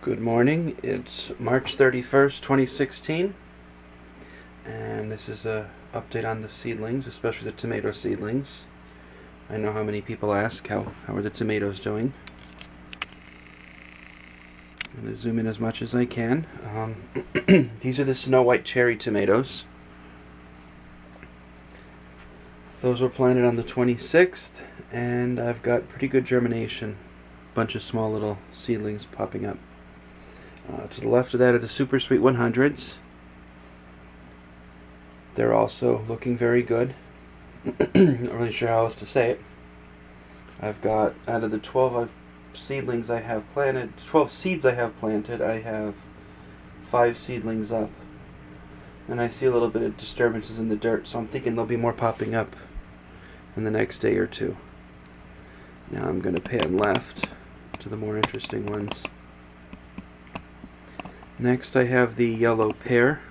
Good morning. It's March 31st, 2016, and this is a update on the seedlings, especially the tomato seedlings. I know how many people ask how are the tomatoes doing. I'm going to zoom in as much as I can. These are the Snow White cherry tomatoes. Those were planted on the 26th, and I've got pretty good germination. Bunch of small little seedlings popping up. To the left of that are the Super Sweet 100s. They're also looking very good. Not really sure how else to say it. I've got, out of the 12 seedlings I have planted, 12 seeds I have planted, I have 5 seedlings up. And I see a little bit of disturbances in the dirt, so I'm thinking there'll be more popping up in the next day or two. Now I'm going to pan left to the more interesting ones. Next I have the yellow pear.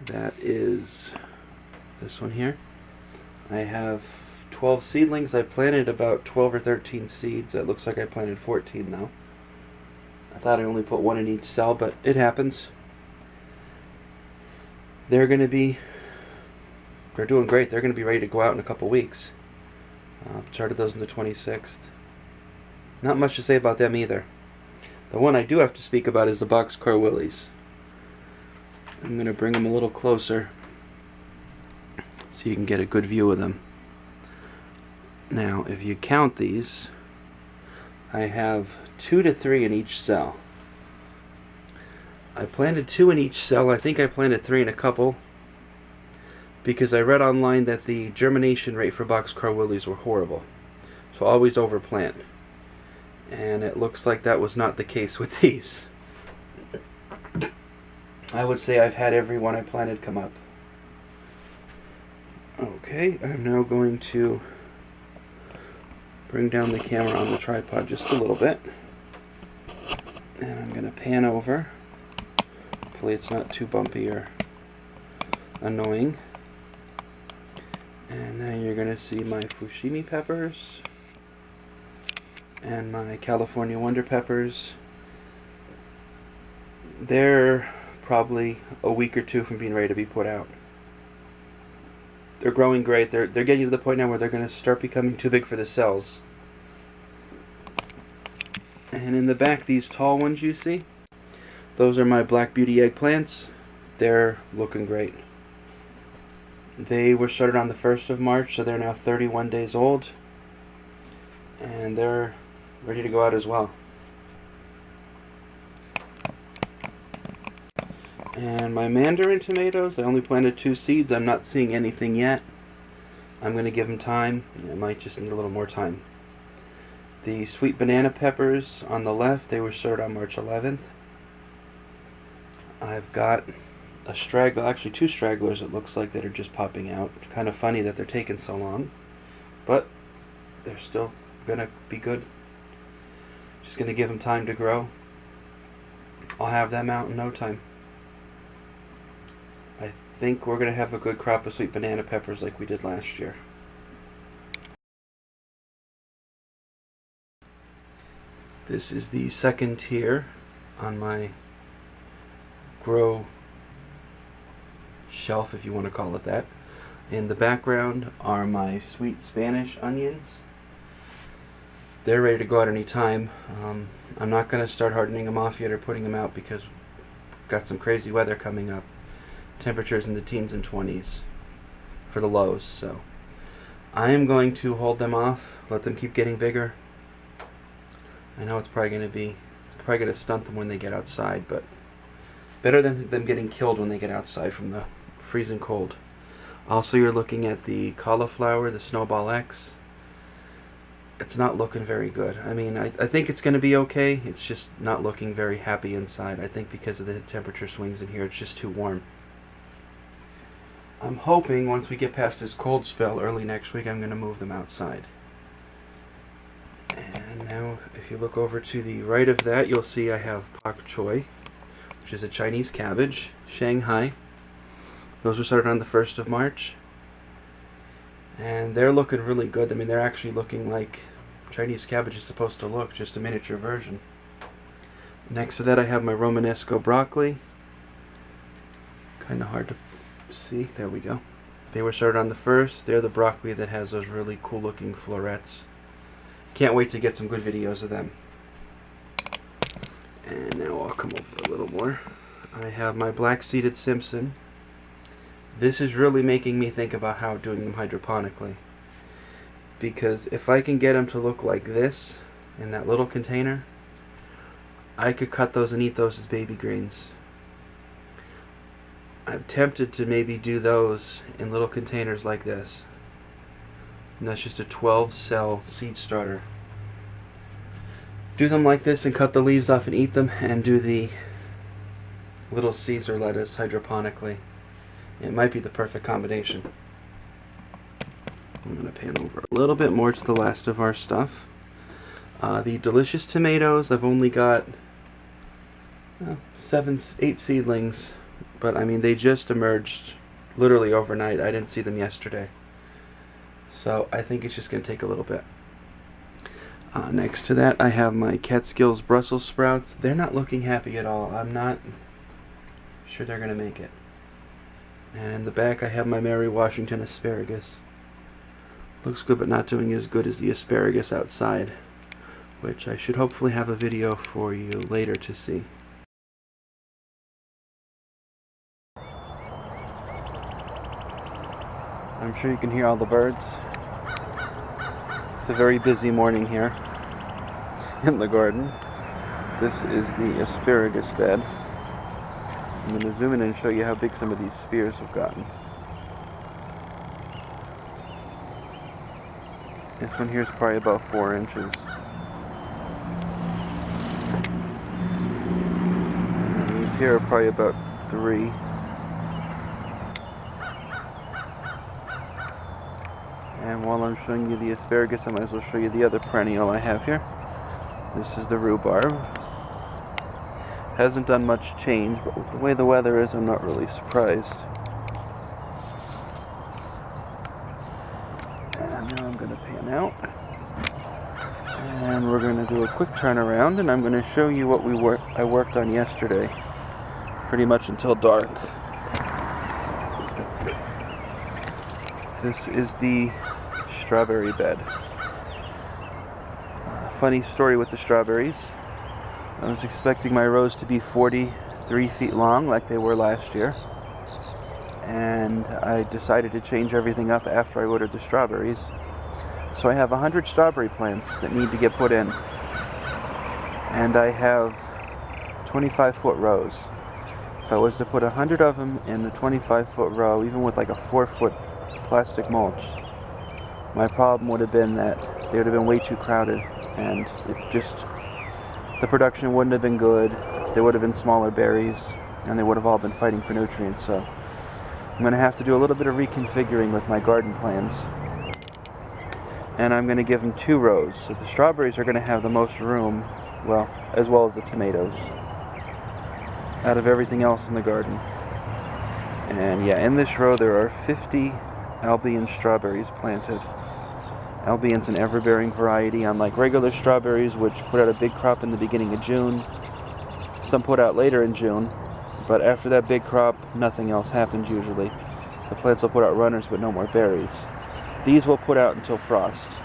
That is this one here. I have 12 seedlings. I planted about 12 or 13 seeds. It looks like I planted 14 though. I thought I only put one in each cell, but it happens. They're doing great. They're going to be ready to go out in a couple weeks. Started those on the 26th. Not much to say about them either. The one I do have to speak about is the boxcar willies. I'm going to bring them a little closer so you can get a good view of them. Now, if you count these, I have 2 to 3 in each cell. I planted 2 in each cell. I think I planted 3 in a couple because I read online that the germination rate for boxcar willies were horrible. So always overplant. And it looks like that was not the case with these. I would say I've had every one I planted come up. Okay, I'm now going to bring down the camera on the tripod just a little bit. And I'm going to pan over. Hopefully it's not too bumpy or annoying. And now you're going to see my fushimi peppers and my California Wonder peppers. They're probably a week or two from being ready to be put out. They're growing great. They're getting to the point now where they're going to start becoming too big for the cells. And in the back, these tall ones you see, those are my Black Beauty eggplants. They're looking great. They were started on the 1st of March, so they're now 31 days old. And they're ready to go out as well. And my mandarin tomatoes, I only planted 2 seeds. I'm not seeing anything yet. I'm going to give them time. It might just need a little more time. The sweet banana peppers on the left, they were started on March 11th. I've got a straggler, actually 2 stragglers it looks like, that are just popping out. Kind of funny that they're taking so long, but they're still going to be good. Just going to give them time to grow. I'll have them out in no time. I think we're going to have a good crop of sweet banana peppers like we did last year. This is the second tier on my grow shelf, if you want to call it that. In the background are my sweet Spanish onions. They're ready to go out any time. I'm not going to start hardening them off yet or putting them out because we've got some crazy weather coming up. Temperatures in the teens and 20s for the lows. So I am going to hold them off, let them keep getting bigger. I know it's probably going to stunt them when they get outside, but better than them getting killed when they get outside from the freezing cold. Also, you're looking at the cauliflower, the Snowball X. It's not looking very good. I mean, I think it's going to be okay. It's just not looking very happy inside. I think because of the temperature swings in here, it's just too warm. I'm hoping once we get past this cold spell early next week, I'm going to move them outside. And now, if you look over to the right of that, you'll see I have pak choy, which is a Chinese cabbage, Shanghai. Those were started on the 1st of March. And they're looking really good. I mean, they're actually looking like Chinese cabbage is supposed to look, just a miniature version. Next to that I have my Romanesco broccoli. Kind of hard to see. There we go. They were started on the first. They're the broccoli that has those really cool looking florets. Can't wait to get some good videos of them. And now I'll come over a little more. I have my black-seeded Simpson. This is really making me think about how doing them hydroponically. Because if I can get them to look like this in that little container, I could cut those and eat those as baby greens. I'm tempted to maybe do those in little containers like this. And that's just a 12-cell seed starter. Do them like this and cut the leaves off and eat them, and do the little Caesar lettuce hydroponically. It might be the perfect combination. I'm going to pan over a little bit more to the last of our stuff. The delicious tomatoes, I've only got 8 seedlings, but I mean they just emerged literally overnight. I didn't see them yesterday. So I think it's just going to take a little bit. Next to that I have my Catskills Brussels sprouts. They're not looking happy at all. I'm not sure they're going to make it. And in the back I have my Mary Washington asparagus. Looks good, but not doing as good as the asparagus outside, which I should hopefully have a video for you later to see. I'm sure you can hear all the birds. It's a very busy morning here in the garden. This is the asparagus bed. I'm going to zoom in and show you how big some of these spears have gotten. This one here is probably about 4 inches. And these here are probably about 3. And while I'm showing you the asparagus, I might as well show you the other perennial I have here. This is the rhubarb. Hasn't done much change, but with the way the weather is, I'm not really surprised. And now I'm going to pan out. And we're going to do a quick turnaround, and I'm going to show you what I worked on yesterday, pretty much until dark. This is the strawberry bed. Funny story with the strawberries. I was expecting my rows to be 43 feet long like they were last year. And I decided to change everything up after I ordered the strawberries. So I have 100 strawberry plants that need to get put in. And I have 25-foot rows. If I was to put 100 of them in a 25-foot row, even with like a 4-foot plastic mulch, my problem would have been that they would have been way too crowded, and the production wouldn't have been good. There would have been smaller berries, and they would have all been fighting for nutrients. So I'm going to have to do a little bit of reconfiguring with my garden plans, and I'm going to give them 2 rows. So the strawberries are going to have the most room, well, as well as the tomatoes, out of everything else in the garden. And yeah, in this row there are 50 Albion strawberries planted. Albion's an ever-bearing variety, unlike regular strawberries, which put out a big crop in the beginning of June. Some put out later in June, but after that big crop, nothing else happens usually. The plants will put out runners, but no more berries. These will put out until frost,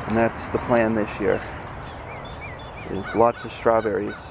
and that's the plan this year, is lots of strawberries.